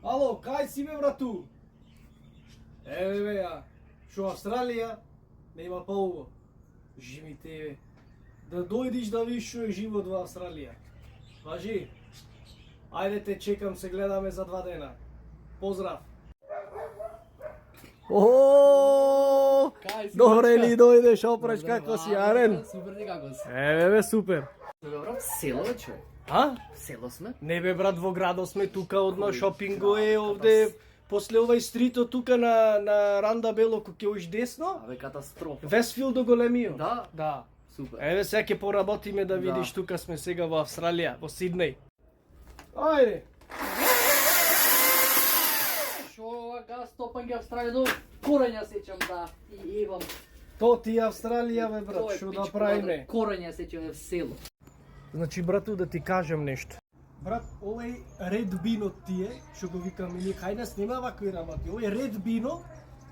Ало, кај си бе, брату? Еве бе, ја. Шо Австралија? Нема поуго. Живи тебе. Да дојдиш да видиш шо е живот во Австралија. Важи. Ајде те чекам, се гледаме за 2 дена. Поздрав. О, добре ли дојдеш, опраш, како си, Арен? Супер ти како си? Еве бе, супер. Добро, село бе човек. А? Село сме. Не бе, брат, во градот сме тука, одма шопинго е овде. После овај стрито тука на Ранда Бело, кој ќе оиш десно. Абе катастрофа. Вестфилд до големиот. Да? Да. Супер. Еве сега ќе поработиме да видиш, тука сме сега во Австралија, во Сиднеј. Ајде. Шо га стопање Австралија до корења сеќам да и имам. То ти е Австралија, бе, брат, што да правиме? Корења сеќам в село. Значи, брату, да ти кажам нешто. Брат, овој ред бино тие, што го викаме ние, кај нас нема вакви работи. Овој ред бино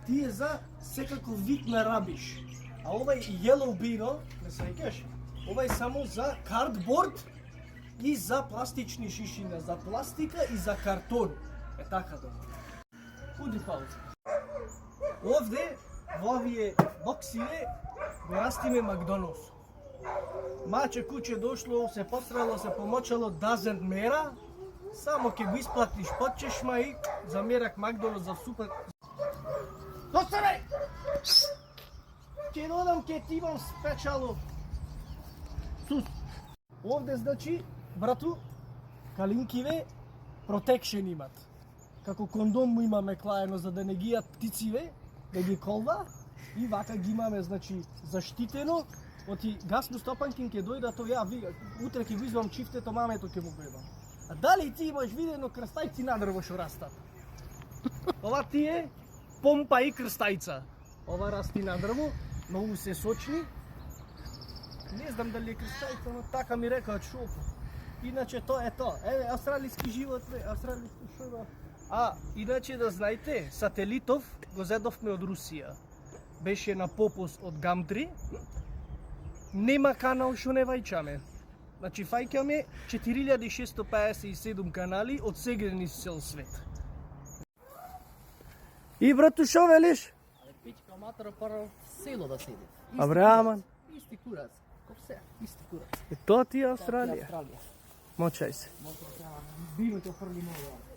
тие за секако вид на рабиш. А овај yellow бино, не сеќаш, овај само за кардборд и за пластични шишина, за пластика и за картон. Е така да. Худи пауза. Овде, во овие боксиве, го растиме Макдоналдс. Маче куче дошло, се посрало, се помочало, doesn't matter. Само ќе го исплатиш под чешма и замерак Макдоналдс за супер. Доставај! Ќе додам, ќе ти имам спечало. Сус. Овде, значи, брату, калинкиве протекшен имат. Како кондом му имаме клаено за да не ги јат птициве, да ги колва. И вака ги имаме, значи, заштитено. Оти гасно стопанкин ќе дојда, то ја утре ќе го извам чифтето, мамето ќе му го едам. А дали ти имаш видено крстајци на дрво што растат? Ова ти е помпа и крстајца. Ова расти на дрво, многу се сочни. Не знам дали е крстајца, но така ми рекаат шопо. Иначе тоа е тоа. Еве, австралиски живот, австралиски шоба. А, иначе да знаете, сателитов го зедовме од Русија. Беше на попос од Гамтри. Нема канал што не вајчаме. Значи, фајќаме 4657 канали од сега низ цел свет. И, брату, шо велиш? Абе пичка матера пара село да седи. Абраман. Исти курац. Кој се? Исти курац. И тоа ти е Австралија. Австралија. Мочај се. Може да бино ќе фрли ново.